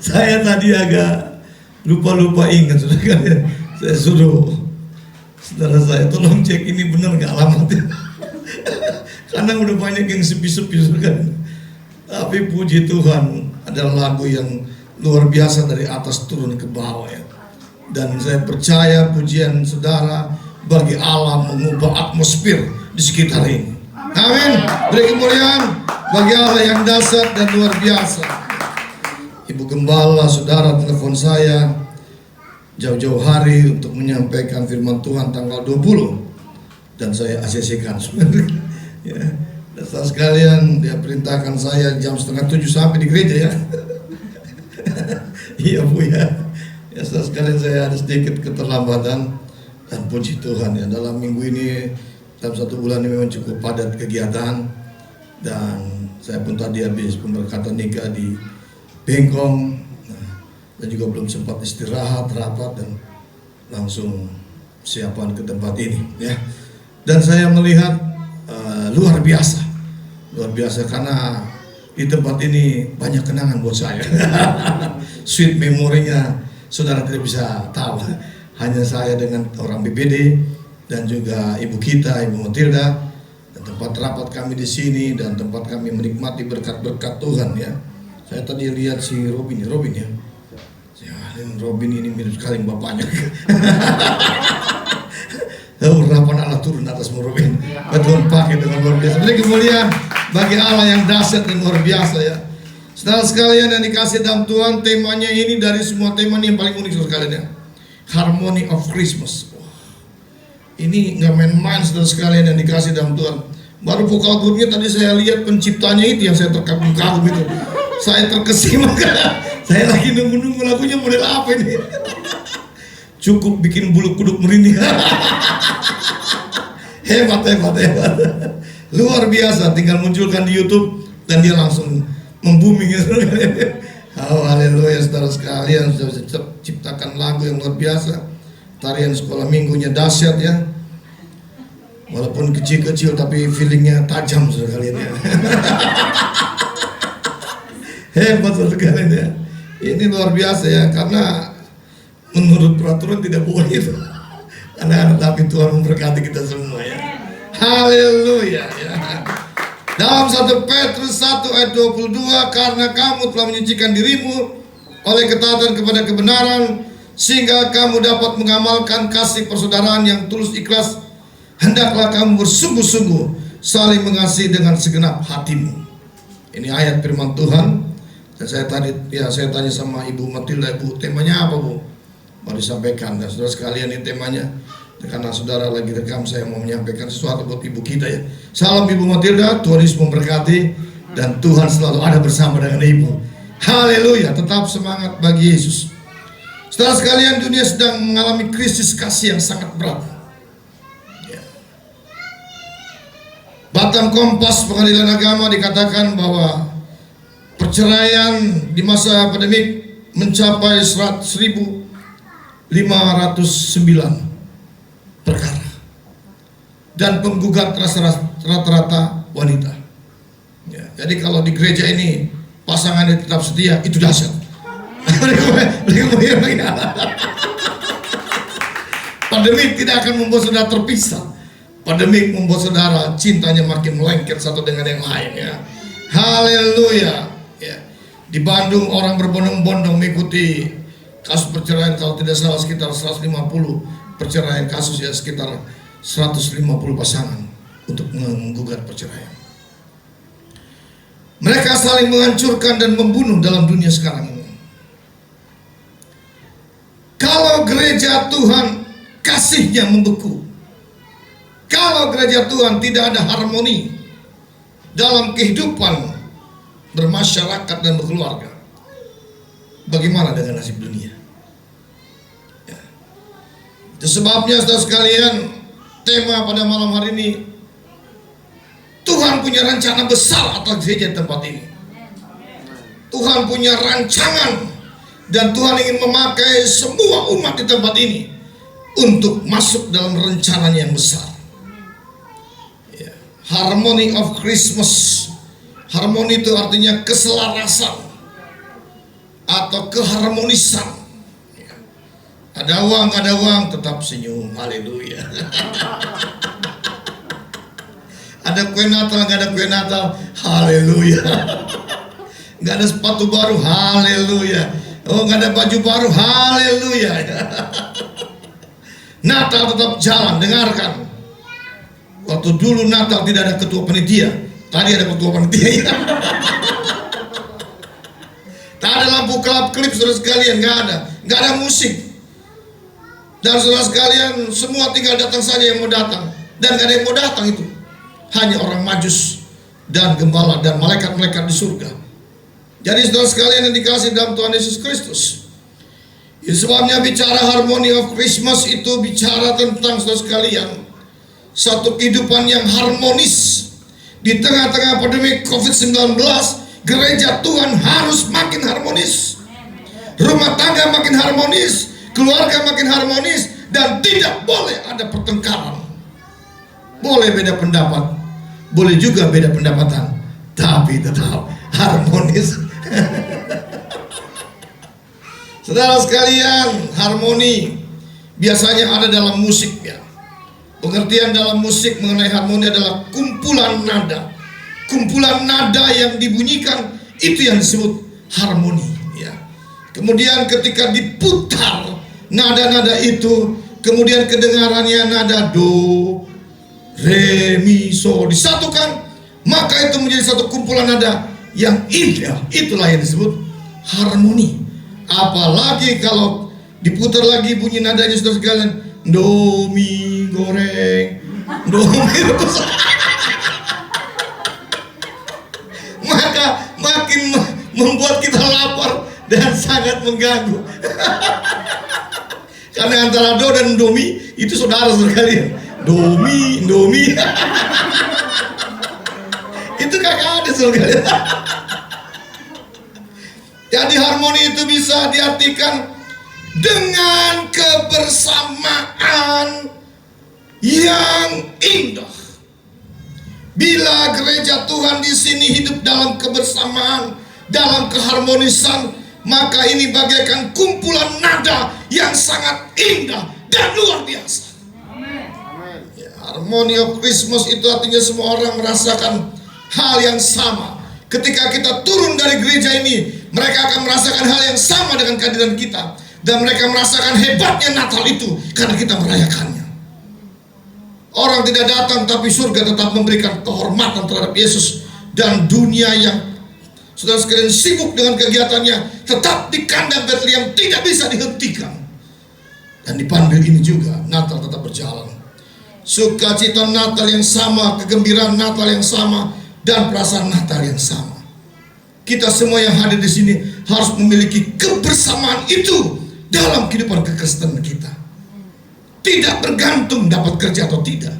Saya tadi agak lupa ingat, saya suruh saudara saya tolong cek ini benar nggak alamatnya. Karena udah banyak yang sepi-sepi kan. Tapi puji Tuhan, ada lagu yang luar biasa dari atas turun ke bawah ya. Dan saya percaya pujian saudara bagi Allah mengubah atmosfer di sekitar ini. Amin. Beri kemuliaan bagi Allah yang dahsyat dan luar biasa. Ibu Gembala, saudara telepon saya jauh-jauh hari untuk menyampaikan firman Tuhan tanggal 20. Dan saya ACC-kan sebenarnya. Ya. Dan saudara sekalian, dia perintahkan saya jam 6:30 sampai di gereja ya. Iya Bu ya. Ya saudara sekalian, saya ada sedikit keterlambatan. Dan puji Tuhan ya, dalam minggu ini, dalam 1 bulan ini memang cukup padat kegiatan. Dan saya pun tadi habis pemberkatan nikah di Bengkong, dan juga belum sempat istirahat, rapat, dan langsung siapan ke tempat ini ya. Dan saya melihat luar biasa karena di tempat ini banyak kenangan buat saya. Sweet memorinya saudara tidak bisa tahu. Hanya saya dengan orang BPD dan juga ibu kita, Ibu Matilda, dan tempat rapat kami di sini dan tempat kami menikmati berkat-berkat Tuhan ya. Saya tadi lihat si Robin ya. Ya, Robin ini mirip sekali bapaknya. Urapan Allah turun atasmu Robin. Tuhan pakai dengan luar biasa. Beri kemuliaan bagi Allah yang dahsyat dan luar biasa ya. Saudara sekalian yang dikasih dalam Tuhan, temanya ini dari semua tema ini yang paling unik saudara sekalian ya. Harmony of Christmas. Ini nggak main-main saudara sekalian yang dikasih dalam Tuhan. Baru vokal grupnya tadi saya lihat penciptanya itu yang saya terkagum-kagum itu. Saya terkesima karena saya lagi nunggu lagunya model apa ini. Cukup bikin bulu kuduk merinding. Hebat. Luar biasa, tinggal munculkan di YouTube dan dia langsung membuming. Oh, haleluya saudara sekalian, sudah ciptakan lagu yang luar biasa. Tarian sekolah minggunya dahsyat ya. Walaupun kecil-kecil tapi feelingnya tajam saudara sekalian ya. Hebat saudara sekalian ya. Ini luar biasa ya, karena menurut peraturan tidak boleh itu. Karena tapi Tuhan memberkati kita semua ya. Haleluya ya. Dalam 1 Petrus 1 ayat 22, karena kamu telah menyucikan dirimu oleh ketaatan kepada kebenaran, sehingga kamu dapat mengamalkan kasih persaudaraan yang tulus ikhlas, hendaklah kamu bersungguh-sungguh saling mengasihi dengan segenap hatimu. Ini ayat firman Tuhan. Dan saya tanya sama Ibu Matilda, Bu, temanya apa Bu? Mau disampaikan. Dan saudara sekalian, ini temanya, karena saudara lagi rekam, saya mau menyampaikan sesuatu buat ibu kita ya. Salam Ibu Matilda, Tuhan Yesus memberkati, dan Tuhan selalu ada bersama dengan ibu. Haleluya, tetap semangat bagi Yesus. Saudara sekalian, dunia sedang mengalami krisis kasih yang sangat berat ya. Batam Kompas Pengadilan Agama dikatakan bahwa perceraian di masa pandemik mencapai 1.509 perkara, dan penggugat rata-rata wanita ya. Jadi kalau di gereja ini pasangannya tetap setia, itu dahsyat. Pandemik tidak akan membuat saudara terpisah. Pandemik membuat saudara cintanya makin melengket satu dengan yang lain ya. Haleluya ya. Di Bandung orang berbondong-bondong mengikuti kasus perceraian, kalau tidak salah sekitar 150 perceraian kasus ya, sekitar 150 pasangan untuk menggugat perceraian. Mereka saling menghancurkan dan membunuh dalam dunia sekarang ini. Kalau gereja Tuhan kasihnya membeku, kalau gereja Tuhan tidak ada harmoni dalam kehidupan bermasyarakat dan berkeluarga, bagaimana dengan nasib dunia? Ya. Itu sebabnya saudara sekalian, tema pada malam hari ini, Tuhan punya rencana besar atas gereja tempat ini. Tuhan punya rancangan, dan Tuhan ingin memakai semua umat di tempat ini untuk masuk dalam rencananya yang besar. Ya. Harmony of Christmas. Harmoni itu artinya keselarasan atau keharmonisan. Ada uang tetap senyum. Haleluya. Ada kue Natal, nggak ada kue Natal. Haleluya. Nggak ada sepatu baru. Haleluya. Oh, nggak ada baju baru. Haleluya. Natal tetap jalan. Dengarkan. Waktu dulu Natal tidak ada ketua panitia. Tadi ada ketua panitia. Tak ada lampu kelap-kelip, saudara sekalian. Nggak ada musik. Dan saudara sekalian, semua tinggal datang saja yang mau datang. Dan nggak ada yang mau datang itu. Hanya orang Majus dan gembala dan malaikat-malaikat di surga. Jadi saudara sekalian yang dikasih dalam Tuhan Yesus Kristus, sebabnya bicara harmony of Christmas itu bicara tentang saudara sekalian satu kehidupan yang harmonis. Di tengah-tengah pandemi COVID-19, gereja Tuhan harus makin harmonis. Rumah tangga makin harmonis, keluarga makin harmonis, dan tidak boleh ada pertengkaran. Boleh beda pendapat, boleh juga beda pendapatan, tapi tetap harmonis. Saudara sekalian, harmoni biasanya ada dalam musik ya. Pengertian dalam musik mengenai harmoni adalah kumpulan nada. Kumpulan nada yang dibunyikan itu yang disebut harmoni ya. Kemudian ketika diputar nada-nada itu, kemudian kedengarannya nada do, re, mi, so disatukan, maka itu menjadi satu kumpulan nada yang indah. Itulah yang disebut harmoni. Apalagi kalau diputar lagi bunyi nadanya saudara sekalian, do, mi, goreng, do, mi, rebus. Maka makin membuat kita lapar dan sangat mengganggu. Karena antara do dan domi itu saudara sekalian. Domi, domi. Itu kakak ada sekalian. Jadi harmoni itu bisa diartikan dengan kebersamaan yang indah. Bila gereja Tuhan di sini hidup dalam kebersamaan, dalam keharmonisan, maka ini bagaikan kumpulan nada yang sangat indah dan luar biasa. Ya, harmony of Christmas itu artinya semua orang merasakan hal yang sama. Ketika kita turun dari gereja ini, mereka akan merasakan hal yang sama dengan kehadiran kita. Dan mereka merasakan hebatnya Natal itu karena kita merayakannya. Orang tidak datang, tapi surga tetap memberikan kehormatan terhadap Yesus. Dan dunia yang saudara sekalian sibuk dengan kegiatannya tetap di kandang Bethlehem tidak bisa dihentikan. Dan di Panbil ini juga Natal tetap berjalan. Sukacita Natal yang sama, kegembiraan Natal yang sama, dan perasaan Natal yang sama. Kita semua yang hadir di sini harus memiliki kebersamaan itu dalam kehidupan kekristenan kita. Tidak bergantung dapat kerja atau tidak.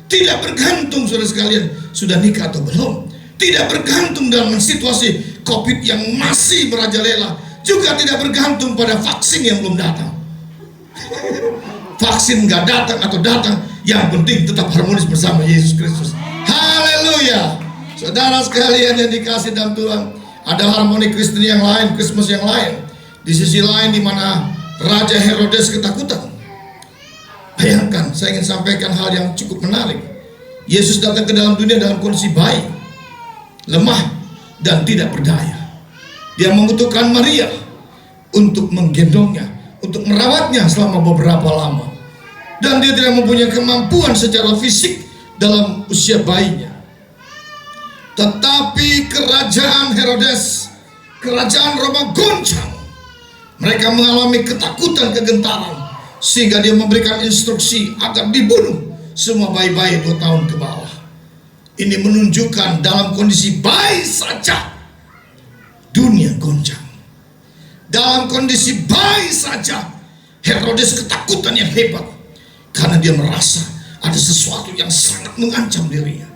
Tidak bergantung saudara sekalian sudah nikah atau belum. Tidak bergantung dalam situasi COVID yang masih merajalela. Juga tidak bergantung pada vaksin yang belum datang. Vaksin nggak datang atau datang, yang penting tetap harmonis bersama Yesus Kristus. Haleluya. Saudara sekalian yang dikasih dalam Tuhan, ada harmoni Kristen yang lain, Christmas yang lain. Di sisi lain di mana Raja Herodes ketakutan. Bayangkan, saya ingin sampaikan hal yang cukup menarik. Yesus datang ke dalam dunia dalam kondisi baik, lemah, dan tidak berdaya. Dia membutuhkan Maria untuk menggendongnya, untuk merawatnya selama beberapa lama. Dan dia tidak mempunyai kemampuan secara fisik dalam usia bayinya. Tetapi kerajaan Herodes, kerajaan Roma goncang. Mereka mengalami ketakutan, kegentaran, sehingga dia memberikan instruksi agar dibunuh semua bayi-bayi 2 tahun ke bawah. Ini menunjukkan dalam kondisi bayi saja dunia goncang. Dalam kondisi bayi saja Herodes ketakutan yang hebat, karena dia merasa ada sesuatu yang sangat mengancam dirinya.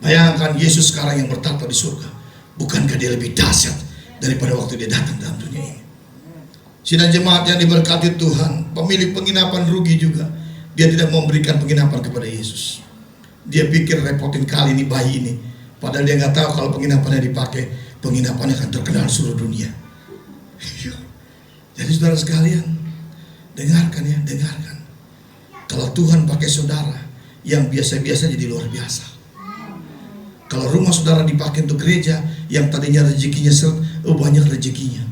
Bayangkan Yesus sekarang yang bertata di surga. Bukankah dia lebih dahsyat daripada waktu dia datang dalam dunia ini? Sidang jemaat yang diberkati Tuhan, pemilik penginapan rugi juga. Dia tidak memberikan penginapan kepada Yesus. Dia pikir repotin kali ini bayi ini. Padahal dia nggak tahu kalau penginapannya dipakai, penginapannya akan terkenal seluruh dunia. Jadi saudara sekalian, dengarkan ya, dengarkan. Kalau Tuhan pakai saudara yang biasa-biasa jadi luar biasa. Kalau rumah saudara dipakai untuk gereja, yang tadinya rezekinya banyak rezekinya.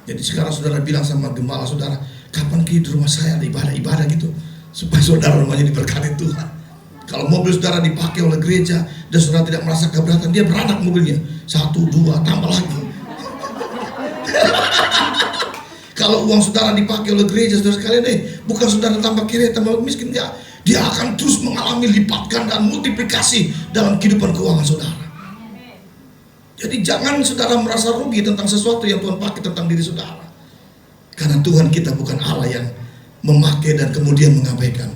Jadi sekarang saudara bilang sama gembala saudara, kapan di rumah saya ada ibadah-ibadah gitu, supaya saudara rumahnya diberkati Tuhan. Kalau mobil saudara dipakai oleh gereja dan saudara tidak merasa keberatan, dia beranak mobilnya 1, 2, tambah lagi. Kalau uang saudara dipakai oleh gereja, saudara sekalian, bukan saudara tambah kiri, tambah miskin, enggak. Dia akan terus mengalami lipatkan dan multiplikasi dalam kehidupan keuangan saudara. Jadi jangan saudara merasa rugi tentang sesuatu yang Tuhan pakai tentang diri saudara. Karena Tuhan kita bukan Allah yang memakai dan kemudian mengabaikan.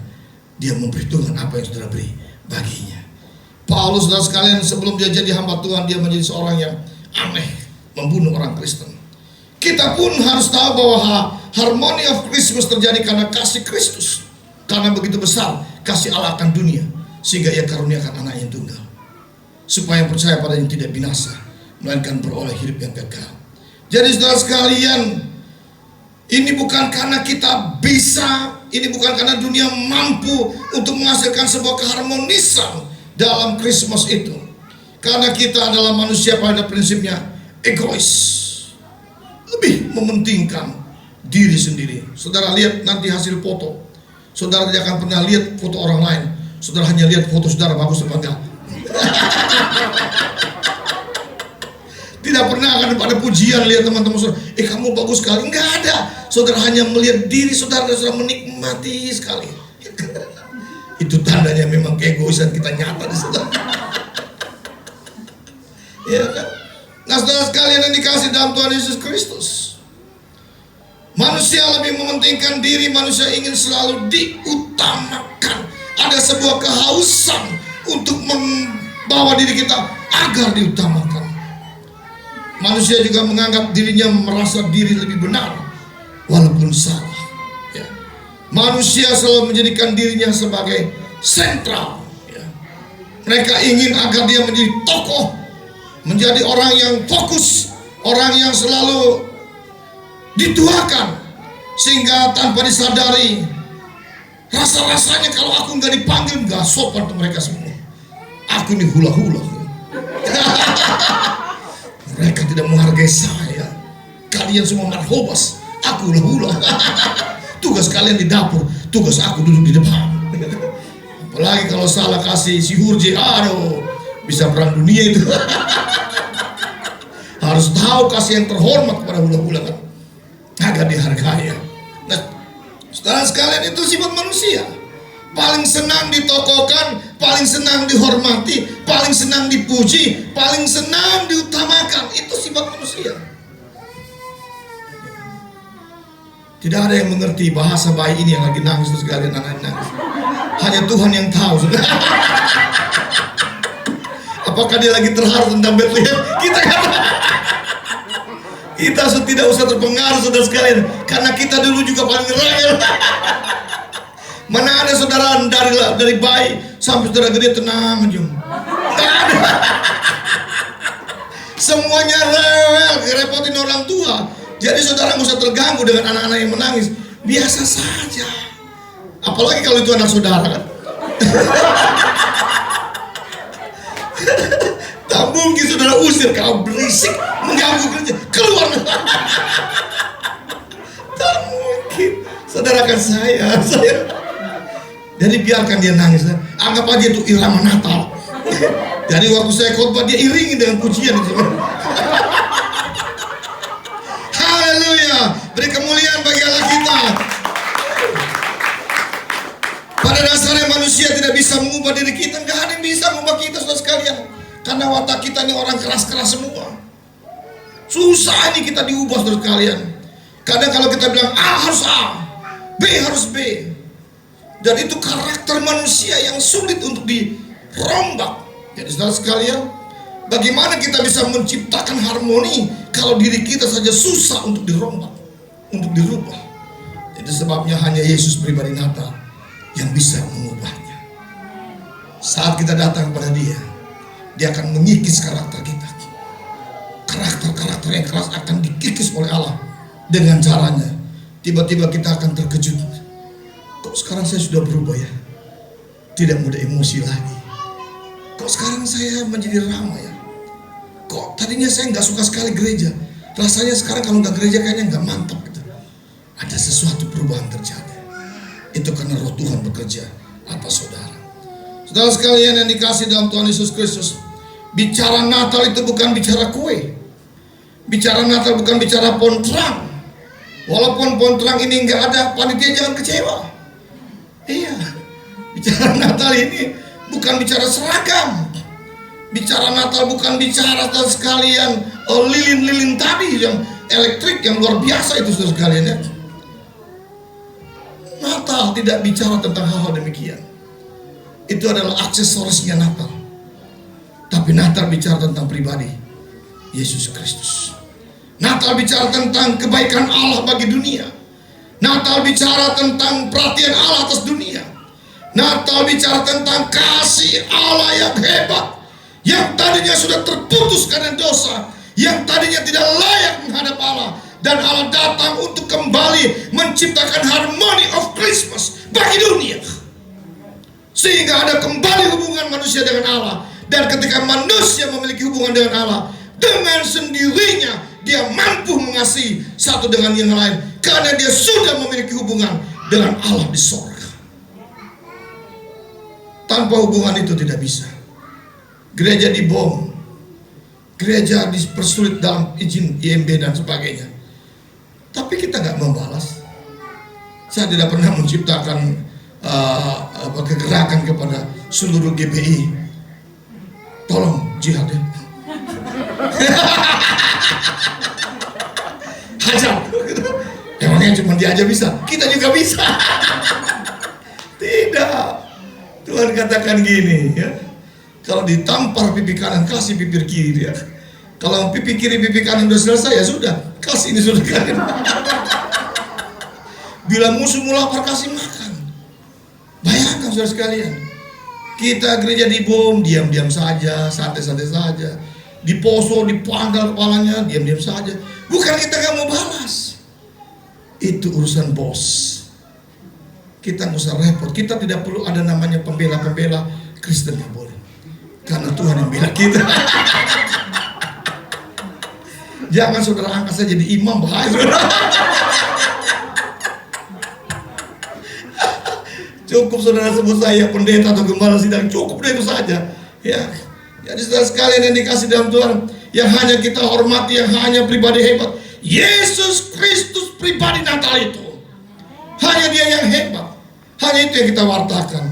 Dia memperhitungkan apa yang saudara beri baginya. Paulus, saudara sekalian, sebelum dia jadi hamba Tuhan, dia menjadi seorang yang aneh, membunuh orang Kristen. Kita pun harus tahu bahwa harmony of Christmas terjadi karena kasih Kristus. Karena begitu besar kasih Allah akan dunia, sehingga ia karuniakan anak yang tunggal, supaya percaya pada yang tidak binasa, melainkan beroleh hidup yang kekal. Jadi saudara sekalian, ini bukan karena kita bisa, ini bukan karena dunia mampu untuk menghasilkan sebuah keharmonisan dalam Christmas itu. Karena kita adalah manusia pada prinsipnya egois, lebih mementingkan diri sendiri. Saudara lihat nanti hasil foto, saudara tidak akan pernah lihat foto orang lain. Saudara hanya lihat foto saudara bagus apa enggak. Tidak pernah akan ada pujian lihat teman-teman saudara, kamu bagus sekali. Enggak ada. Saudara hanya melihat diri saudara dan saudara menikmati sekali. Itu tandanya memang keegoisan kita nyata di sana. Ya kan? Nah saudara sekalian yang dikasih dalam Tuhan Yesus Kristus, manusia lebih mementingkan diri, manusia ingin selalu diutamakan. Ada sebuah kehausan untuk membawa diri kita agar diutamakan. Manusia juga menganggap dirinya merasa diri lebih benar walaupun salah. Ya. Manusia selalu menjadikan dirinya sebagai sentral. Ya. Mereka ingin agar dia menjadi tokoh, menjadi orang yang fokus, orang yang selalu dituakan, sehingga tanpa disadari rasa-rasanya kalau aku nggak dipanggil nggak sopan untuk mereka semua. Aku ini hula-hula. Mereka tidak menghargai saya. Kalian semua marhobas, aku hula-hula. Tugas kalian di dapur, tugas aku duduk di depan. Apalagi kalau salah kasih si Hurje, aduh, bisa perang dunia itu. Harus tahu kasih yang terhormat kepada hula-hula kan, agar dihargai. Nah, saudara sekalian, itu sifat manusia. Paling senang ditokohkan, paling senang dihormati, paling senang dipuji, paling senang diutamakan. Itu sifat manusia. Tidak ada yang mengerti bahasa bayi ini yang lagi nangis, terus sekalian anak nangis. Hanya Tuhan yang tahu. Apakah dia lagi terharu tentang Bethlehem? Kita nggak tahu. Kita tidak usah terpengaruh saudara sekalian, karena kita dulu juga paling rewel. Mana ada saudara dari bayi sampai saudara gede tenang aja. Nggak ada. Semuanya rewel, ngerepotin orang tua. Jadi saudara nggak usah terganggu dengan anak-anak yang menangis. Biasa saja. Apalagi kalau itu anak saudara kan. Tak mungkin saudara usir, kau berisik, mengganggu kerja, keluar. Tak mungkin. Saudara kan saya. Jadi biarkan dia nangis. Anggap aja itu irama Natal. Jadi waktu saya khotbah dia iringi dengan pujian itu. Haleluya. Beri kemuliaan bagi Allah kita. Pada dasarnya manusia tidak bisa mengubah diri kita. Nggak ada yang bisa mengubah kita, saudara sekalian. Karena watak kita ini orang keras-keras semua. Susah ini kita diubah, saudara sekalian. Kadang kalau kita bilang A harus A, B harus B. Dan itu karakter manusia yang sulit untuk dirombak. Jadi saudara sekalian, bagaimana kita bisa menciptakan harmoni kalau diri kita saja susah untuk dirombak, untuk dirubah. Jadi sebabnya hanya Yesus pribadi Natal yang bisa mengubahnya. Saat kita datang kepada Dia, Dia akan mengikis karakter kita. Karakter-karakter yang keras akan dikikis oleh Allah dengan caranya. Tiba-tiba kita akan terkejut. Kok sekarang saya sudah berubah ya? Tidak mudah emosi lagi. Kok sekarang saya menjadi ramah ya? Kok tadinya saya nggak suka sekali gereja, rasanya sekarang kalau nggak gereja kayaknya nggak mantap gitu. Ada sesuatu perubahan terjadi. Itu karena roh Tuhan bekerja atas saudara. Saudara sekalian yang dikasih dalam Tuhan Yesus Kristus, bicara Natal itu bukan bicara kue. Bicara Natal bukan bicara pohon terang. Walaupun pohon terang ini nggak ada, panitia jangan kecewa. Iya, bicara Natal ini bukan bicara seragam. Bicara Natal bukan bicara sekalian lilin-lilin tadi yang elektrik yang luar biasa itu saudara sekalian ya. Natal tidak bicara tentang hal-hal demikian. Itu adalah aksesorisnya Natal. Tapi Natal bicara tentang pribadi Yesus Kristus. Natal bicara tentang kebaikan Allah bagi dunia. Natal bicara tentang perhatian Allah atas dunia. Natal bicara tentang kasih Allah yang hebat, yang tadinya sudah terputus karena dosa, yang tadinya tidak layak menghadap Allah, dan Allah datang untuk kembali menciptakan harmony of Christmas bagi dunia, sehingga ada kembali hubungan manusia dengan Allah. Dan ketika manusia memiliki hubungan dengan Allah, dengan sendirinya dia mampu mengasihi satu dengan yang lain, karena dia sudah memiliki hubungan dengan Allah di sorga. Tanpa hubungan itu tidak bisa. Gereja dibom, gereja dipersulit dalam izin IMB dan sebagainya. Tapi kita nggak membalas. Saya tidak pernah menciptakan kegerakan kepada seluruh GBI. Tolong jihad ya. Hajar. Emangnya cuma dia aja bisa? Kita juga bisa. Tidak. Tuhan katakan gini ya. Kalau ditampar pipi kanan, kasih pipi kiri ya. Kalau pipi kiri pipi kanan sudah selesai ya sudah, kasih ini sudah kanan. Bila musuhmu lapar, kasih makan. Bayangkan saudara sekalian, kita gereja dibom, diam-diam saja, santai-santai saja. Diposo, dipanggal kepalanya, diam-diam saja. Bukan kita gak mau balas. Itu urusan bos. Kita nggak usah repot. Kita tidak perlu ada namanya pembela-pembela Kristen yang boleh. Karena Tuhan yang bela kita. Jangan saudara angkat saya jadi imam, bahaya saudara. Cukup saudara sebut saya pendeta atau gembala sidang, cukup itu saja. Ya, jadi saudara sekalian yang dikasih dalam Tuhan, yang hanya kita hormati, yang hanya pribadi hebat, Yesus Kristus pribadi Natal itu. Hanya Dia yang hebat. Hanya itu yang kita wartakan.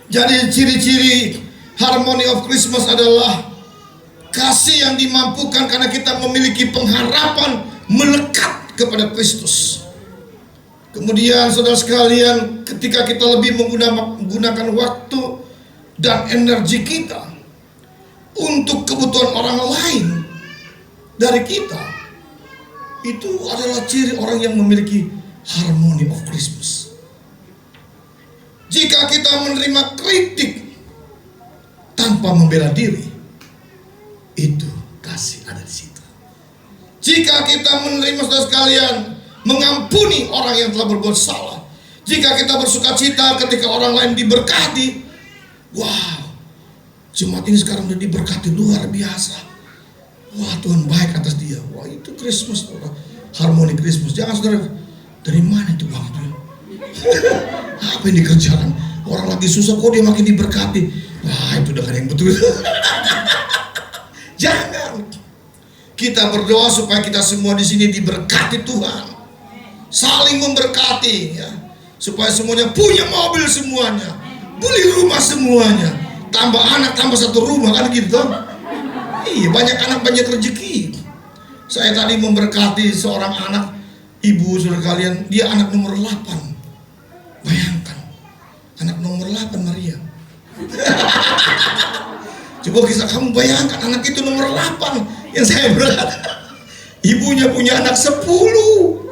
Jadi ciri-ciri harmony of Christmas adalah kasih yang dimampukan karena kita memiliki pengharapan melekat kepada Kristus. Kemudian saudara sekalian, ketika kita lebih menggunakan waktu dan energi kita untuk kebutuhan orang lain dari kita, itu adalah ciri orang yang memiliki harmony of Christmas. Jika kita menerima kritik tanpa membela diri, itu kasih ada di situ. Jika kita menerima saudara sekalian, mengampuni orang yang telah berbuat salah, jika kita bersuka cita ketika orang lain diberkati, wow, jemaat ini sekarang sudah diberkati luar biasa. Wah, Tuhan baik atas dia. Wah, itu Christmas, harmoni Christmas. Jangan saudara, dari mana itu uang itu? Apa yang dikerjakan? Orang lagi susah kok dia makin diberkati. Wah, itu udah yang betul. Jangan. Kita berdoa supaya kita semua di sini diberkati Tuhan. Saling memberkati ya. Supaya semuanya punya mobil semuanya. Beli rumah semuanya. Tambah anak, tambah satu rumah kan gitu. Iya, banyak anak banyak rezeki. Saya tadi memberkati seorang anak, ibu saudara kalian, dia anak nomor 8. Bayangkan, anak nomor 8 Maria. Coba kisah kamu bayangkan, anak itu nomor 8 yang saya berat. Ibunya punya anak 10. 10.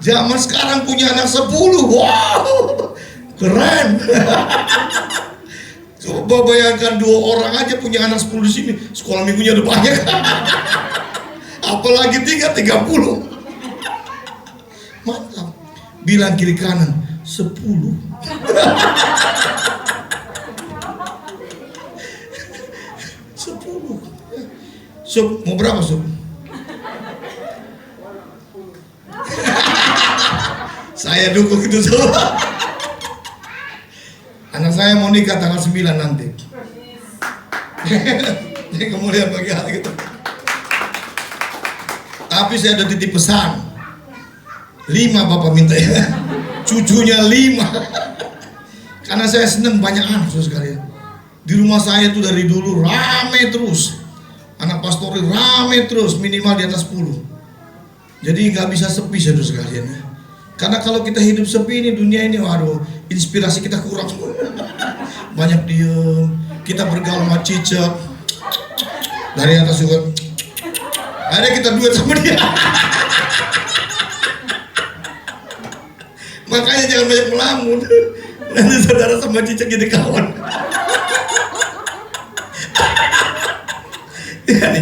Zaman sekarang punya anak 10, wow, keren. Coba bayangkan 2 orang aja punya anak 10 di sini, sekolah minggunya udah banyak. Apalagi 30. Mantap. Bilang kiri kanan 10. Sup, mau berapa sup? Saya dukung itu semua. Anak saya mau nikah tanggal 9 nanti. Jadi kemudian bagi hal gitu. Tapi saya ada titip pesan. 5 bapak minta ya. Cucunya 5. Karena saya seneng banyak anak sekalian. Di rumah saya tuh dari dulu rame terus. Anak pastori rame terus, minimal di atas 10. Jadi nggak bisa sepi saudara sekalian ya. Karena kalau kita hidup sepi ini dunia ini, waduh, inspirasi kita kurang. Banyak diem, kita bergaul sama cicak. Dari atas juga. Akhirnya kita duet sama dia. Makanya jangan banyak melamun. Nanti saudara sama cicak jadi kawan.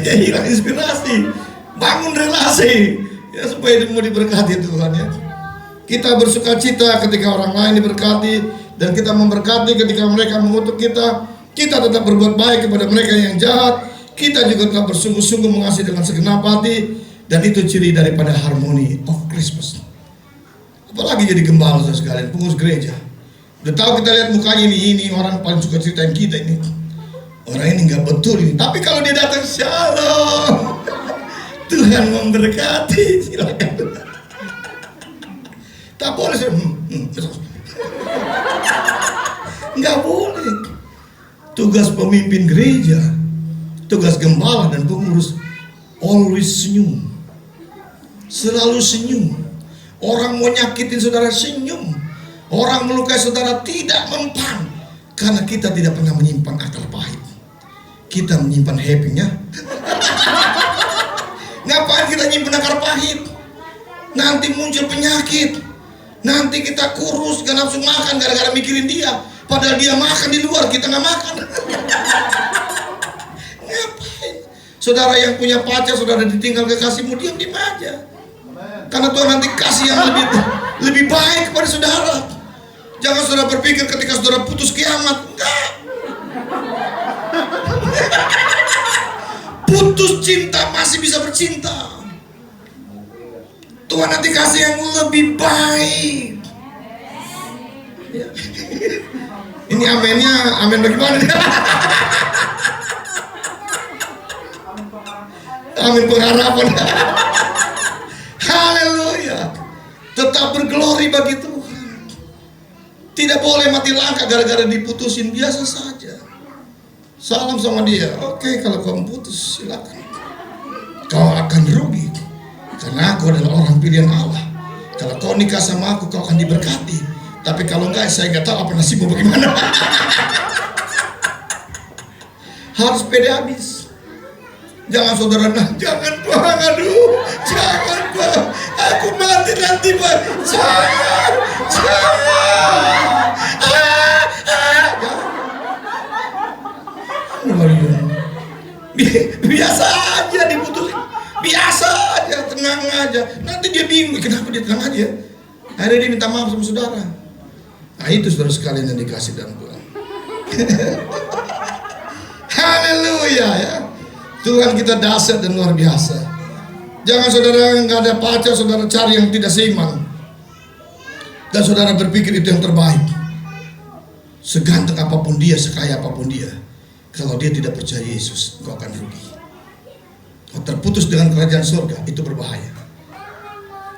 Dia hilang inspirasi. Bangun relasi ya, supaya mau diberkati Tuhan ya. Kita bersuka cita ketika orang lain diberkati, dan kita memberkati ketika mereka mengutuk kita. Kita tetap berbuat baik kepada mereka yang jahat. Kita juga tetap bersungguh-sungguh mengasihi dengan segenap hati, dan itu ciri daripada harmony of Christmas. Apalagi jadi gembala sekalian, pengurus gereja. Udah tahu kita lihat mukanya ini orang paling suka ceritain kita ini. Orang ini nggak betul ini. Tapi kalau dia datang, shalom, Tuhan memberkati, silakan. Tak boleh sih. Nggak boleh. Tugas pemimpin gereja, tugas gembala dan pengurus, always senyum. Selalu senyum. Orang mau nyakitin saudara, senyum. Orang melukai saudara, tidak mempan. Karena kita tidak pernah menyimpan akal pahit. Kita menyimpan happy-nya. Ngapain kita nyimpan akar pahit? Nanti muncul penyakit. Nanti kita kurus, gak nafsu makan gara-gara mikirin dia. Padahal dia makan di luar, kita gak makan. Ngapain? Saudara yang punya pacar, saudara ditinggal kekasihmu, diam-diam aja. Karena Tuhan nanti kasih yang lebih baik kepada saudara. Jangan saudara berpikir ketika saudara putus kiamat. Enggak. Putus cinta masih bisa bercinta. Tuhan nanti kasih yang lebih baik. Ini amennya, amen bagaimana? Amin pengharapan. Haleluya. Tetap berglori bagi Tuhan. Tidak boleh mati langkah gara-gara diputusin, biasa saja. Salam sama dia. Oke, kalau kau putus silakan. Kau akan rugi. Karena aku adalah orang pilihan Allah. Kalau kau nikah sama aku, kau akan diberkati. Tapi kalau enggak, saya nggak tahu apa nasibmu bagaimana. Harus pede habis. Jangan saudara, jangan Bang, aduh, jangan Bang, aku mati nanti Bang, jangan. Biasa aja diputusin, biasa aja, tenang aja. Nanti dia bingung, kenapa dia tenang aja? Akhirnya dia minta maaf sama saudara. Nah itu saudara sekalian yang dikasih dalam Tuhan. Haleluya ya. Tuhan kita dahsyat dan luar biasa. Jangan saudara nggak ada pacar, saudara cari yang tidak seimbang. Dan saudara berpikir itu yang terbaik. Seganteng apapun dia, sekaya apapun dia, kalau dia tidak percaya Yesus, kau akan rugi. Kau terputus dengan kerajaan surga, itu berbahaya.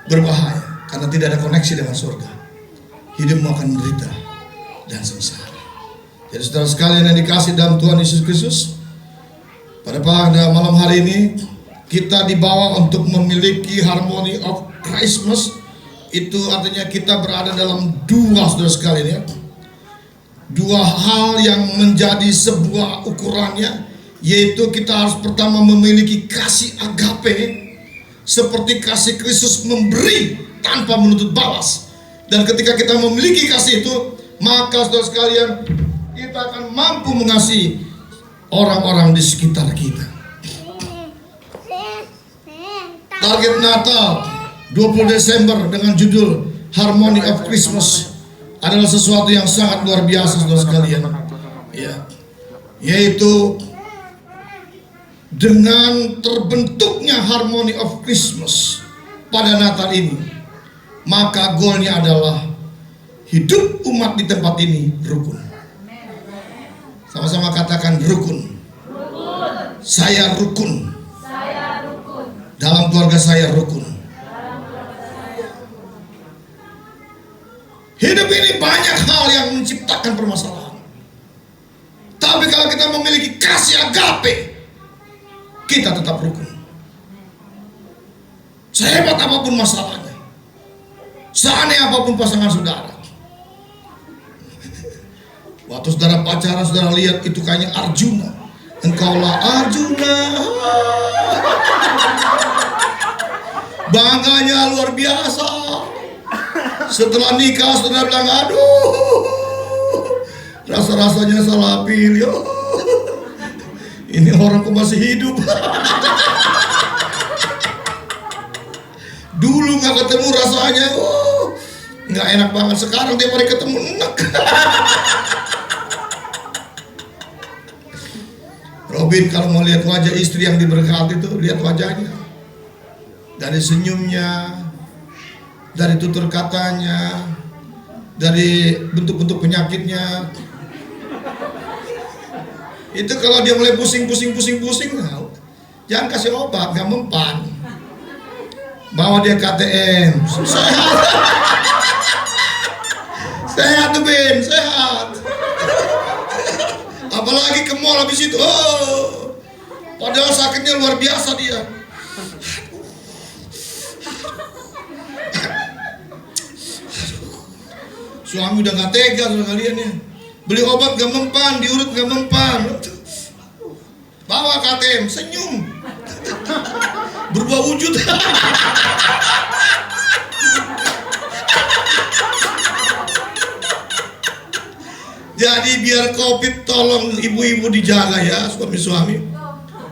Berbahaya, karena tidak ada koneksi dengan surga. Hidupmu akan menderita dan sengsara. Jadi saudara sekalian yang dikasih dalam Tuhan Yesus Kristus, pada malam hari ini kita dibawa untuk memiliki harmony of Christmas. Itu artinya kita berada dalam dua, saudara sekalian ya, dua hal yang menjadi sebuah ukurannya, yaitu kita harus pertama memiliki kasih agape, seperti kasih Kristus memberi tanpa menuntut balas. Dan ketika kita memiliki kasih itu, maka saudara sekalian, kita akan mampu mengasihi orang-orang di sekitar kita. Target Natal 20 Desember dengan judul Harmony of Christmas adalah sesuatu yang sangat luar biasa, saudara sekalian. Ya, yaitu dengan terbentuknya Harmony of Christmas pada Natal ini, maka goalnya adalah hidup umat di tempat ini rukun. Sama-sama katakan rukun. Saya rukun. Dalam keluarga saya rukun. Hidup ini banyak hal yang menciptakan permasalahan. Tapi kalau kita memiliki kasih agape, kita tetap rukun. Sehebat apapun masalahnya, seaneh apapun pasangan saudara. Waktu saudara pacaran, saudara lihat itu kayaknya Arjuna. Engkaulah Arjuna. Bangganya luar biasa. Setelah nikah saudara bilang, aduh, rasa-rasanya salah pilih. Ini orang kok masih hidup. Dulu gak ketemu rasanya, gak enak banget. Sekarang tiap hari ketemu enak. Robin kalau mau lihat wajah istri yang diberkati itu, lihat wajahnya. Dari senyumnya, dari tutur katanya, dari bentuk-bentuk penyakitnya. Itu kalau dia mulai pusing, jangan kasih obat, gak mempan. Bawa dia KTM, sehat. Sehat tuh Ben, sehat. Apalagi ke mall habis itu, padahal sakitnya luar biasa dia. Suami udah gak tega sama kalian ya. Beli obat gak mempan, diurut gak mempan. Bawa KTM, senyum. Berubah wujud. Jadi biar COVID tolong ibu-ibu dijaga ya, suami-suami.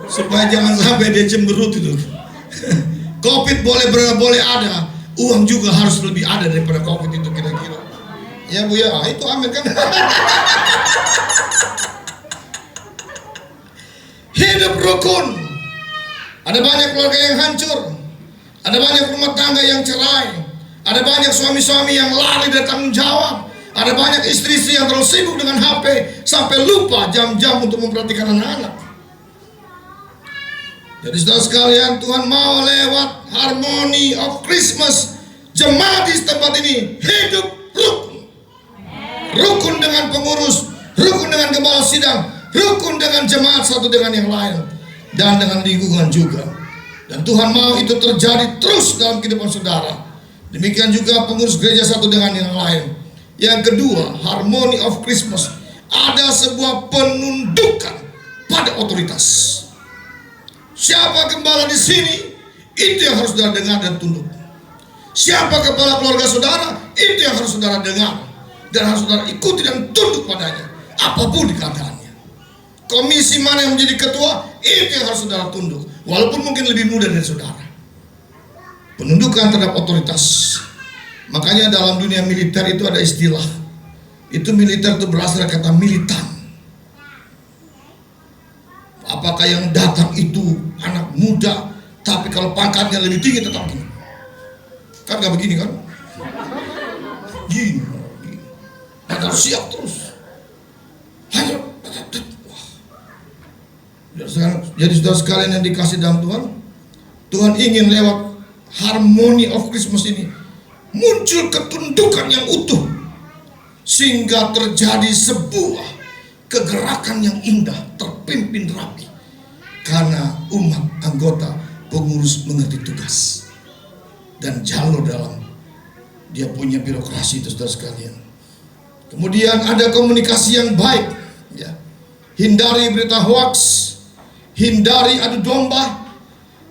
Supaya jangan sampai dia cemberut itu. COVID boleh ada, uang juga harus lebih ada daripada COVID itu kira-kira. Ya Bu ya, itu amin kan. Hidup rukun. Ada banyak keluarga yang hancur. Ada banyak rumah tangga yang cerai. Ada banyak suami-suami yang lari dari tanggung jawab. Ada banyak istri-istri yang terlalu sibuk dengan HP sampai lupa jam-jam untuk memperhatikan anak-anak. Jadi saudara sekalian, Tuhan mau lewat Harmony of Christmas, jemaat di tempat ini hidup rukun. Rukun dengan pengurus, rukun dengan gembala sidang, rukun dengan jemaat satu dengan yang lain, dan dengan lingkungan juga. Dan Tuhan mau itu terjadi terus dalam kehidupan saudara. Demikian juga pengurus gereja satu dengan yang lain. Yang kedua, Harmony of Christmas, ada sebuah penundukan pada otoritas. Siapa gembala di sini, itu yang harus saudara dengar dan tunduk. Siapa kepala keluarga saudara, itu yang harus saudara dengar dan harus saudara ikuti dan tunduk padanya, apapun keadaannya. Komisi mana yang menjadi ketua, itu yang harus saudara tunduk, walaupun mungkin lebih muda dari saudara. Penundukan terhadap otoritas. Makanya dalam dunia militer itu ada istilah. Itu militer itu berasal dari kata militan. Apakah yang datang itu anak muda, tapi kalau pangkatnya lebih tinggi tetap gini. Kan gak begini kan? Gini. Tetap siap terus. Ayo. Jadi saudara sekalian yang dikasih dalam Tuhan, Tuhan ingin lewat Harmony of Christmas ini muncul ketundukan yang utuh, sehingga terjadi sebuah kegerakan yang indah, terpimpin rapi, karena umat anggota pengurus mengerti tugas dan jalur dalam dia punya birokrasi itu saudara sekalian. Kemudian ada komunikasi yang baik ya. Hindari berita hoax, hindari adu domba,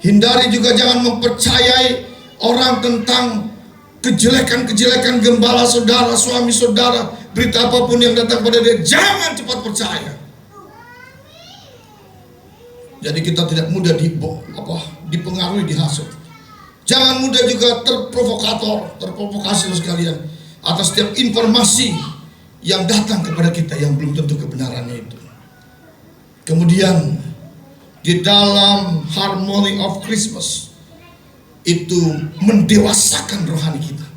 hindari juga jangan mempercayai orang tentang kejelekan-kejelekan gembala saudara, suami saudara, berita apapun yang datang pada dia, jangan cepat percaya. Jadi kita tidak mudah dipengaruhi, dihasut. Jangan mudah juga terprovokasi sekalian atas setiap informasi yang datang kepada kita yang belum tentu kebenarannya itu. Kemudian di dalam Harmony of Christmas itu mendewasakan rohani kita.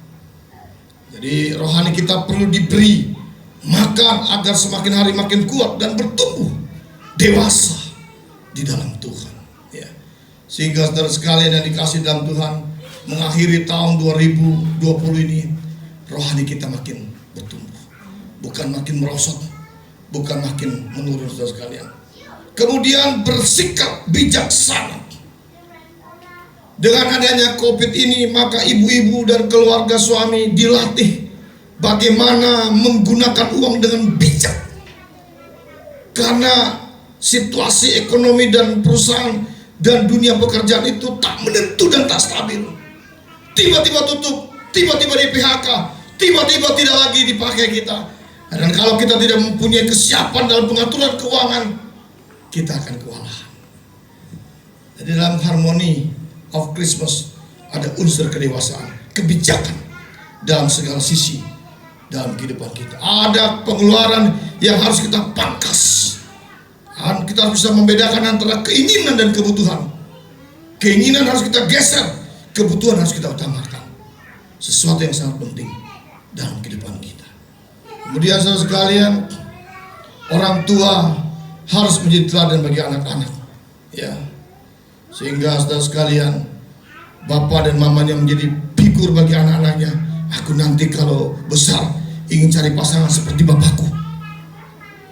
Jadi rohani kita perlu diberi makan agar semakin hari makin kuat dan bertumbuh dewasa di dalam Tuhan, ya. Sehingga saudara sekalian yang dikasih dalam Tuhan, mengakhiri tahun 2020 ini rohani kita makin bertumbuh, bukan makin merosot, bukan makin menurun, saudara sekalian. Kemudian bersikap bijaksana. Dengan adanya COVID ini, maka ibu-ibu dan keluarga suami dilatih bagaimana menggunakan uang dengan bijak. Karena situasi ekonomi dan perusahaan dan dunia pekerjaan itu tak menentu dan tak stabil. Tiba-tiba tutup, tiba-tiba di PHK, tiba-tiba tidak lagi dipakai kita. Dan kalau kita tidak mempunyai kesiapan dalam pengaturan keuangan, kita akan kewalahan. Jadi dalam Harmony of Christmas ada unsur kedewasaan, kebijakan dalam segala sisi dalam kehidupan kita. Ada pengeluaran yang harus kita pangkas. Kita harus bisa membedakan antara keinginan dan kebutuhan. Keinginan harus kita geser, kebutuhan harus kita utamakan. Sesuatu yang sangat penting dalam kehidupan kita. Kemudian saudara sekalian, orang tua harus menjadi teladan bagi anak-anak, ya. Sehingga saudara sekalian, bapak dan mamanya menjadi figur bagi anak-anaknya. Aku nanti kalau besar ingin cari pasangan seperti bapakku.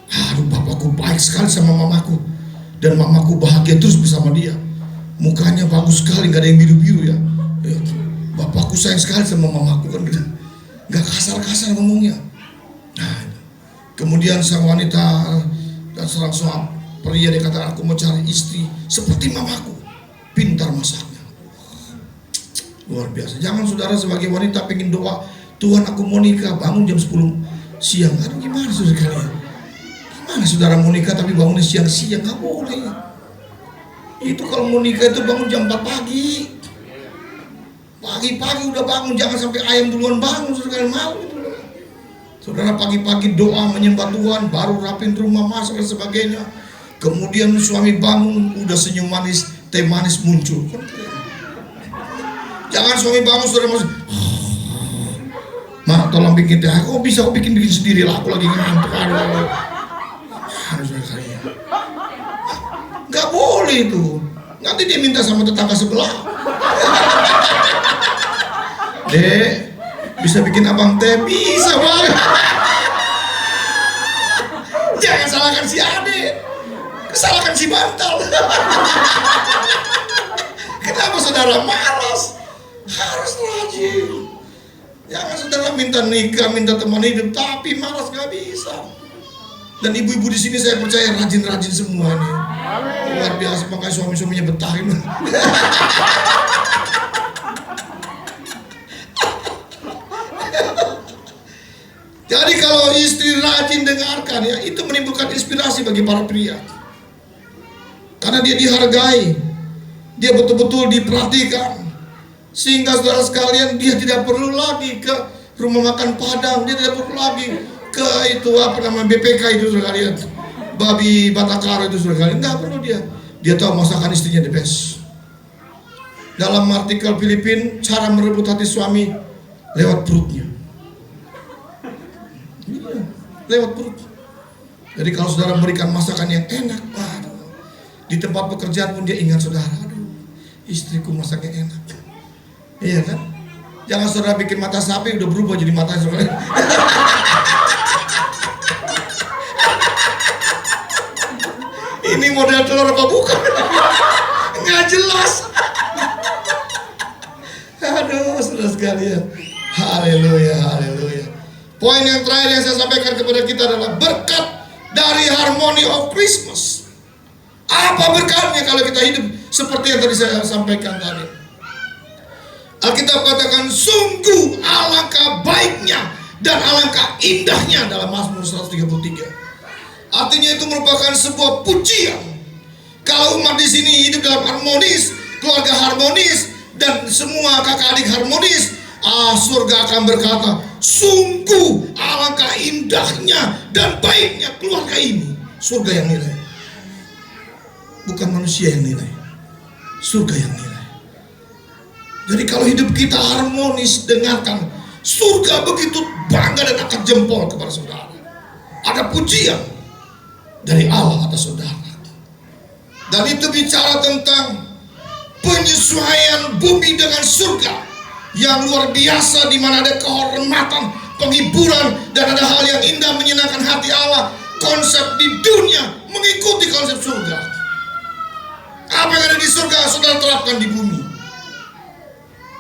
Aduh, bapakku baik sekali sama mamaku, dan mamaku bahagia terus bersama dia. Mukanya bagus sekali, gak ada yang biru-biru, ya. Bapakku sayang sekali sama mamaku, kan gitu. Gak kasar-kasar ngomongnya. Nah, kemudian sang wanita dan seorang pria dia katakan, aku mau cari istri seperti mamaku, pintar masaknya. Luar biasa. Jangan saudara sebagai wanita pengen doa, Tuhan aku mau nikah, bangun jam 10 siang. Aduh, gimana saudara kalian? Gimana saudara mau nikah tapi bangunnya siang-siang? Gak boleh. Itu kalau mau nikah itu bangun jam 4 pagi. Pagi-pagi udah bangun, jangan sampai ayam duluan bangun, saudara kalian malu. Saudara pagi-pagi doa menyembah Tuhan, baru rapin rumah, masak dan sebagainya. Kemudian suami bangun, udah senyum manis, teh manis muncul. Jangan suami bangun saudara masih, Mak tolong bikin teh. Aku bisa, aku bikin sendiri lah, aku lagi ngantuk. Harus kaya. Gak boleh itu. Nanti dia minta sama tetangga sebelah. Dek, bisa bikin abang teh? Bisa banget. Jangan salahkan si Ade, salahkan si bantal. Kenapa saudara malas? Harus rajin. Jangan saudara minta nikah, minta teman hidup, tapi malas gak bisa. Dan ibu-ibu di sini saya percaya rajin-rajin semua nih. Luar biasa, makanya suami-suaminya betahin. Jadi kalau istri rajin dengarkan, ya, itu menimbulkan inspirasi bagi para pria. Karena dia dihargai, dia betul-betul diperhatikan. Sehingga saudara sekalian, dia tidak perlu lagi ke rumah makan Padang, dia tidak perlu lagi ke itu BPK itu saudara kalian, babi Batakara itu saudara kalian, nggak perlu dia. Dia tahu masakan istrinya the best. Dalam artikel Filipin, cara merebut hati suami lewat perutnya. Iya, lewat perut. Jadi kalau saudara memberikan masakan yang enak, waduh, di tempat pekerjaan pun dia ingat saudara, aduh, istriku masaknya enak. Iya kan? Jangan saudara bikin mata sapi udah berubah jadi mata saudara. Ini model telur apa bukan? Nggak jelas. Aduh, saudara sekalian. Haleluya, haleluya. Poin yang terakhir yang saya sampaikan kepada kita adalah berkat dari Harmony of Christmas. Apa berkatnya kalau kita hidup seperti yang tadi saya sampaikan tadi? Alkitab katakan sungguh alangkah baiknya dan alangkah indahnya dalam Mazmur 133. Artinya itu merupakan sebuah pujian. Kalau umat di sini hidup dalam harmonis, keluarga harmonis, dan semua kakak adik harmonis, surga akan berkata, sungguh alangkah indahnya dan baiknya keluarga ini. Surga yang nilai, bukan manusia yang nilai, surga yang nilai. Jadi kalau hidup kita harmonis, dengarkan, surga begitu bangga dan angkat jempol kepada saudara. Ada pujian dari Allah atas saudara. Dan itu bicara tentang penyesuaian bumi dengan surga yang luar biasa, di mana ada kehormatan, penghiburan, dan ada hal yang indah menyenangkan hati Allah. Konsep di dunia mengikuti konsep surga. Apa yang ada di surga saudara terapkan di bumi.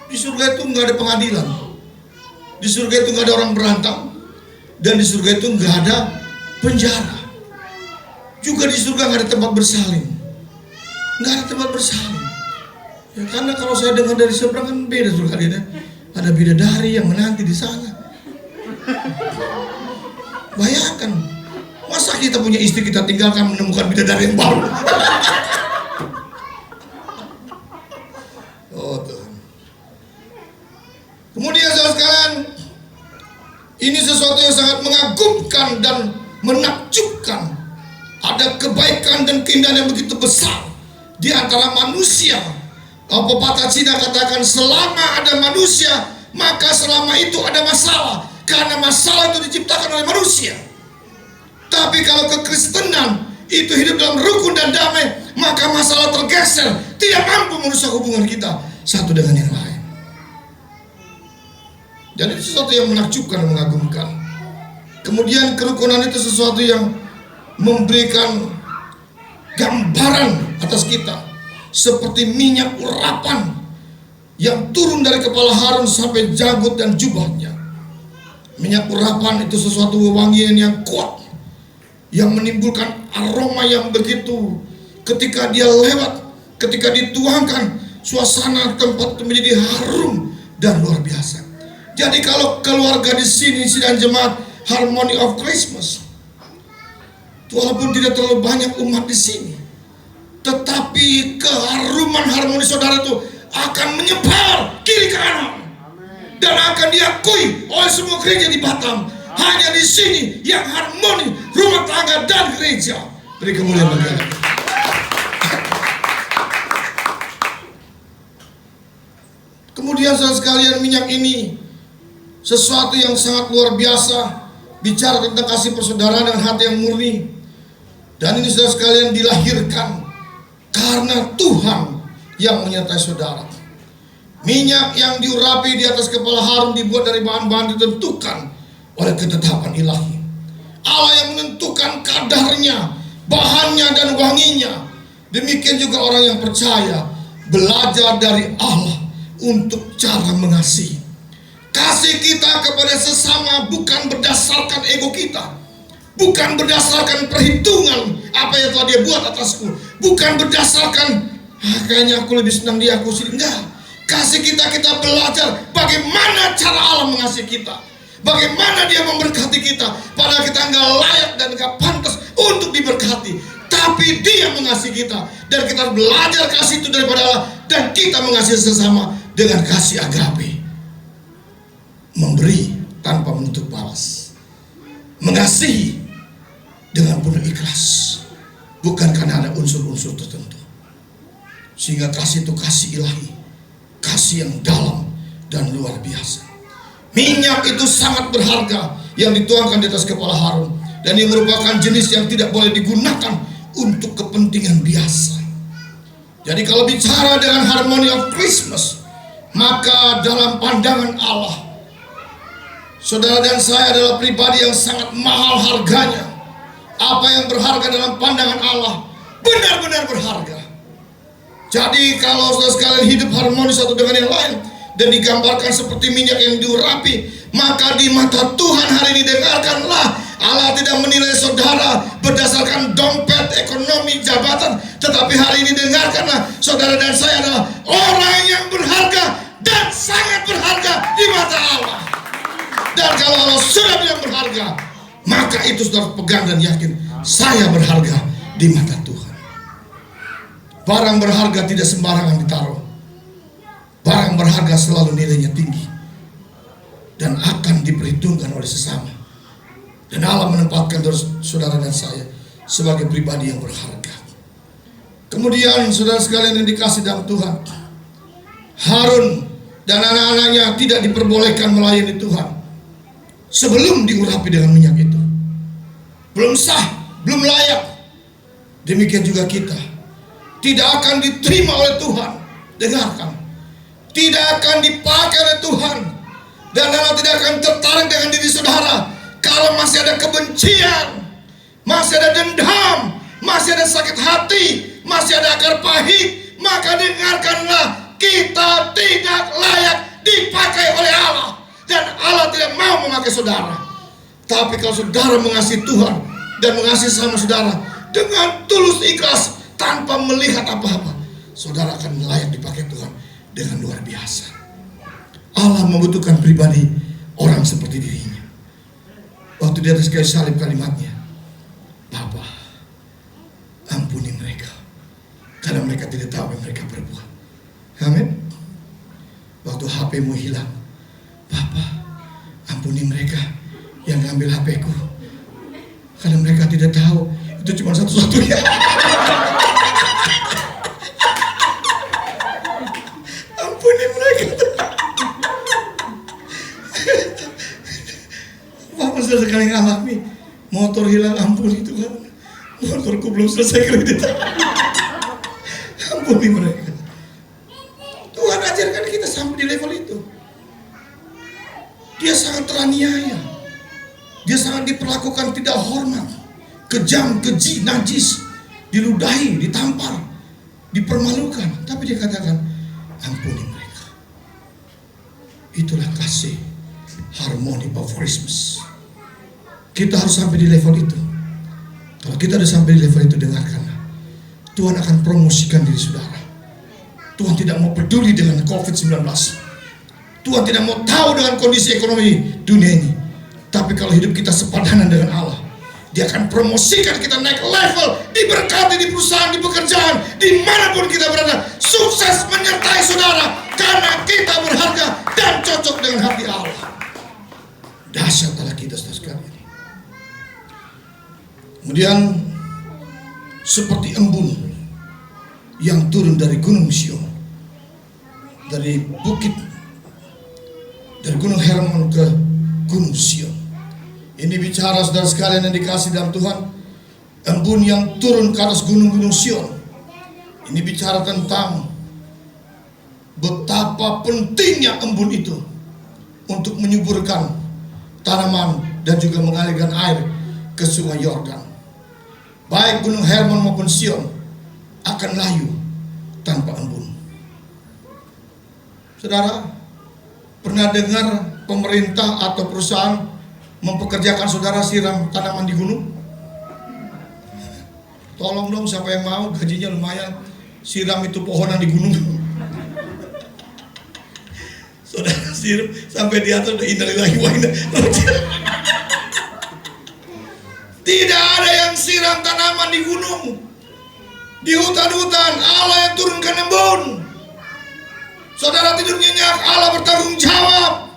Di surga itu nggak ada pengadilan, di surga itu nggak ada orang berantem, dan di surga itu nggak ada penjara. Juga di surga nggak ada tempat bersalin, nggak ada tempat bersalin. Ya, karena kalau saya dengar dari seberang kan beda surga dia. Ada bidadari yang menanti di sana. Bayangkan, masa kita punya istri kita tinggalkan menemukan bidadari yang baru? Oh Tuhan. Kemudian saudara sekalian, ini sesuatu yang sangat mengagumkan dan menakjubkan. Ada kebaikan dan keindahan yang begitu besar di antara manusia. Pepatah Cina katakan, selama ada manusia, maka selama itu ada masalah. Karena masalah itu diciptakan oleh manusia. Tapi kalau kekristenan itu hidup dalam rukun dan damai, maka masalah tergeser, tidak mampu merusak hubungan kita satu dengan yang lain. Dan itu sesuatu yang menakjubkan dan mengagumkan. Kemudian kerukunan itu sesuatu yang memberikan gambaran atas kita, seperti minyak urapan yang turun dari kepala Harun sampai janggut dan jubahnya. Minyak urapan itu sesuatu wewangian yang kuat, yang menimbulkan aroma yang begitu, ketika dia lewat, ketika dituangkan, suasana tempat itu menjadi harum dan luar biasa. Jadi kalau keluarga di sini sidang jemaat Harmony of Christmas, walaupun tidak terlalu banyak umat di sini, tetapi keharuman harmoni saudara itu akan menyebar kiri kanan dan akan diakui oleh semua gereja di Batam. Hanya di sini yang harmoni, rumah tangga dan gereja. Beri kemuliaan bagi Allah. Kemudian saudara sekalian, minyak ini sesuatu yang sangat luar biasa, bicara tentang kasih persaudaraan dan hati yang murni. Dan ini saudara sekalian dilahirkan karena Tuhan yang menyertai saudara. Minyak yang diurapi di atas kepala Harun dibuat dari bahan-bahan ditentukan oleh ketetapan ilahi. Allah yang menentukan kadarnya, bahannya dan wanginya. Demikian juga orang yang percaya belajar dari Allah untuk cara mengasihi. Kasih kita kepada sesama bukan berdasarkan ego kita, bukan berdasarkan perhitungan apa yang telah dia buat atasku, bukan berdasarkan kayaknya aku lebih senang dia, aku sih. Enggak. Kasih kita belajar bagaimana cara Allah mengasihi kita, bagaimana dia memberkati kita, padahal kita enggak layak dan enggak pantas untuk diberkati, tapi dia mengasihi kita, dan kita harus belajar kasih itu daripada Allah, dan kita mengasihi sesama dengan kasih agape, memberi tanpa menuntut balas, mengasihi dengan penuh ikhlas, bukan karena ada unsur-unsur tertentu. Sehingga kasih itu kasih ilahi, kasih yang dalam dan luar biasa. Minyak itu sangat berharga yang dituangkan di atas kepala Harun, dan ini merupakan jenis yang tidak boleh digunakan untuk kepentingan biasa. Jadi kalau bicara dengan Harmony of Christmas, maka dalam pandangan Allah, saudara dan saya adalah pribadi yang sangat mahal harganya. Apa yang berharga dalam pandangan Allah benar-benar berharga. Jadi kalau saudara sekalian hidup harmonis satu dengan yang lain dan digambarkan seperti minyak yang diurapi, maka di mata Tuhan hari ini dengarkanlah, Allah tidak menilai saudara berdasarkan dompet, ekonomi, jabatan, tetapi hari ini dengarkanlah, saudara dan saya adalah orang yang berharga dan sangat berharga di mata Allah. Dan kalau Allah sudah bilang berharga, maka itu saudara pegang dan yakin, saya berharga di mata Tuhan. Barang berharga tidak sembarangan ditaruh. Barang berharga selalu nilainya tinggi dan akan diperhitungkan oleh sesama. Dan Allah menempatkan saudara dan saya sebagai pribadi yang berharga. Kemudian saudara sekalian yang dikasih dalam Tuhan, Harun dan anak-anaknya tidak diperbolehkan melayani Tuhan sebelum diurapi dengan minyak itu. Belum sah, belum layak. Demikian juga kita tidak akan diterima oleh Tuhan. Dengarkan, tidak akan dipakai oleh Tuhan, dan Allah tidak akan tertarik dengan diri saudara kalau masih ada kebencian, masih ada dendam, masih ada sakit hati, masih ada akar pahit. Maka dengarkanlah, kita tidak layak dipakai oleh Allah, dan Allah tidak mau memakai saudara. Tapi kalau saudara mengasihi Tuhan dan mengasihi sama saudara dengan tulus ikhlas tanpa melihat apa-apa, saudara akan layak dipakai Tuhan dengan luar biasa. Allah membutuhkan pribadi orang seperti dirinya. Waktu di atas kayu salib kalimatnya, Bapa, ampuni mereka karena mereka tidak tahu apa yang mereka perbuat. Amin. Waktu HP-mu hilang, Bapa, ampuni mereka yang ngambil HP-ku karena mereka tidak tahu itu cuma satu-satunya. Ampuni mereka. Bapak sudah sekali ngalami motor hilang, ampuni Tuhan, motorku belum selesai kredit. Ampuni mereka. Tuhan ajarkan kita sampai di level itu. Dia sangat teraniaya, dia sangat diperlakukan tidak hormat, kejam, keji, najis, diludahi, ditampar, dipermalukan. Tapi dia katakan, ampuni mereka. Itulah kasih harmony of Christmas. Kita harus sampai di level itu. Kalau kita sudah sampai di level itu, dengarkanlah, Tuhan akan promosikan diri saudara. Tuhan tidak mau peduli dengan COVID-19. Tuhan tidak mau tahu dengan kondisi ekonomi dunia ini. Tapi kalau hidup kita sepadanan dengan Allah, Dia akan promosikan kita naik level, diberkati di perusahaan, di pekerjaan, dimanapun kita berada. Sukses menyertai saudara karena kita berharga dan cocok dengan hati Allah. Dahsyat Allah kita saudara sekalian. Kemudian seperti embun yang turun dari Gunung Sion, dari Gunung Hermon ke Gunung Sion. Ini bicara saudara sekalian yang dikasih dalam Tuhan, embun yang turun ke atas gunung-gunung Sion. Ini bicara tentang betapa pentingnya embun itu untuk menyuburkan tanaman dan juga mengalirkan air ke sungai Yordan. Baik Gunung Hermon maupun Sion akan layu tanpa embun. Saudara, pernah dengar pemerintah atau perusahaan mempekerjakan saudara siram tanaman di gunung? Tolong dong, siapa yang mau, gajinya lumayan, siram itu pohonan di gunung. Saudara siram sampai di atas udah innalillahi wa inna ilaihi. Tidak ada yang siram tanaman di gunung, di hutan-hutan. Allah yang turunkan embun. Saudara tidur nyenyak, Allah bertanggung jawab.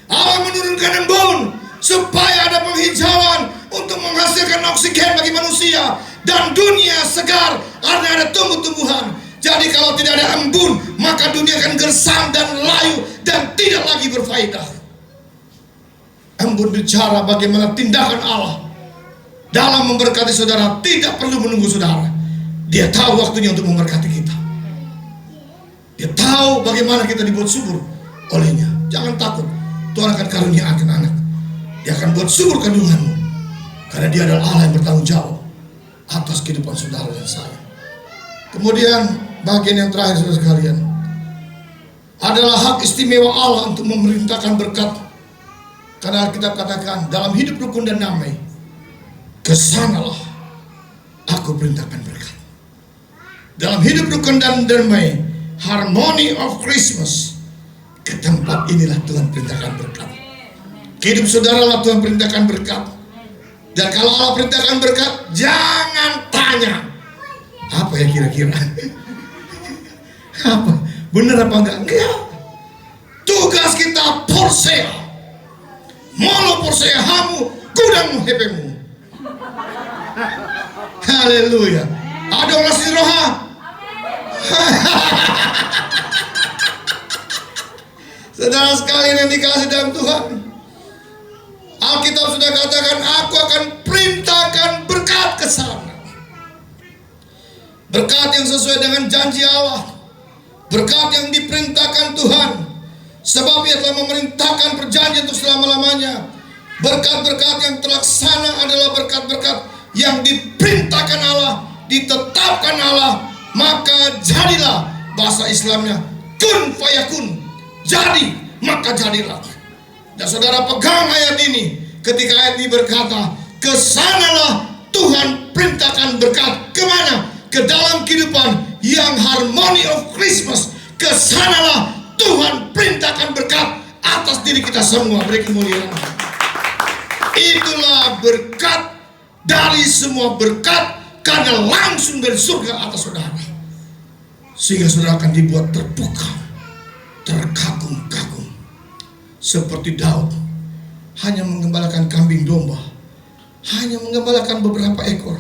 Allah menurunkan embun supaya ada penghijauan untuk menghasilkan oksigen bagi manusia dan dunia segar, artinya ada tumbuh-tumbuhan. Jadi kalau tidak ada embun, maka dunia akan gersang dan layu dan tidak lagi berfaedah. Embun bicara bagaimana tindakan Allah dalam memberkati saudara. Tidak perlu menunggu saudara, Dia tahu waktunya untuk memberkati kita. Dia tahu bagaimana kita dibuat subur olehnya. Jangan takut, Tuhan akan karunia anak. Dia akan buat subur kandunganmu, karena Dia adalah Allah yang bertanggung jawab atas kehidupan saudara dan saya. Kemudian bagian yang terakhir saudara sekalian adalah hak istimewa Allah untuk memerintahkan berkat. Karena kita katakan dalam hidup rukun dan damai, kesanalah aku perintahkan berkat. Dalam hidup rukun dan damai, harmony of Christmas, Ke tempat inilah Tuhan perintahkan berkat. Hidup saudara lah Tuhan perintahkan berkat. Dan kalau Allah perintahkan berkat, jangan tanya apa ya kira-kira. Apa? Benar apa enggak? Enggak. Tugas kita porsea. Molo porsea hamu, gudang hepemu. Haleluya. Ada orang siroha. Saudara sekalian yang dikasih dalam Tuhan, Alkitab sudah katakan, aku akan perintahkan berkat ke sana. Berkat yang sesuai dengan janji Allah. Berkat yang diperintahkan Tuhan. Sebab Ia telah memerintahkan perjanjian untuk selama-lamanya. Berkat-berkat yang terlaksana adalah berkat-berkat yang diperintahkan Allah, ditetapkan Allah. Maka jadilah, bahasa Islamnya kun fayakun. Jadi, maka jadilah. Dan saudara pegang ayat ini. Ketika ayat ini berkata, kesanalah Tuhan perintahkan berkat. Kemana? Ke dalam kehidupan yang harmony of Christmas. Kesanalah Tuhan perintahkan berkat atas diri kita semua. Beri kemuliaan. Itulah berkat dari semua berkat, karena langsung dari surga atas saudara. Sehingga saudara akan dibuat terpukau, terkagum-kagum. Seperti Daud, hanya menggembalakan kambing domba, hanya menggembalakan beberapa ekor.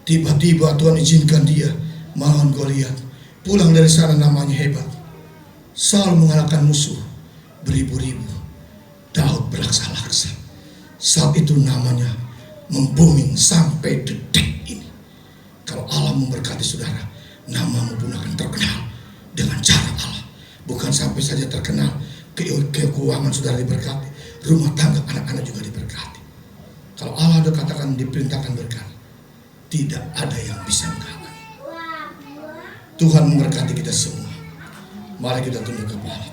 Tiba-tiba Tuhan izinkan dia melawan Goliat. Pulang dari sana namanya hebat. Saul mengalahkan musuh beribu-ribu. Daud berlaksa-laksa. Saat itu namanya membuming sampai detik ini. Kalau Allah memberkati saudara, namamu pun akan terkenal dengan cara Allah. Bukan sampai saja terkenal, keuangan saudara diberkati, rumah tangga anak-anak juga diberkati. Kalau Allah ada katakan diperintahkan berkat, tidak ada yang bisa menghalangi. Tuhan memberkati kita semua. Mari kita tunduk kepala.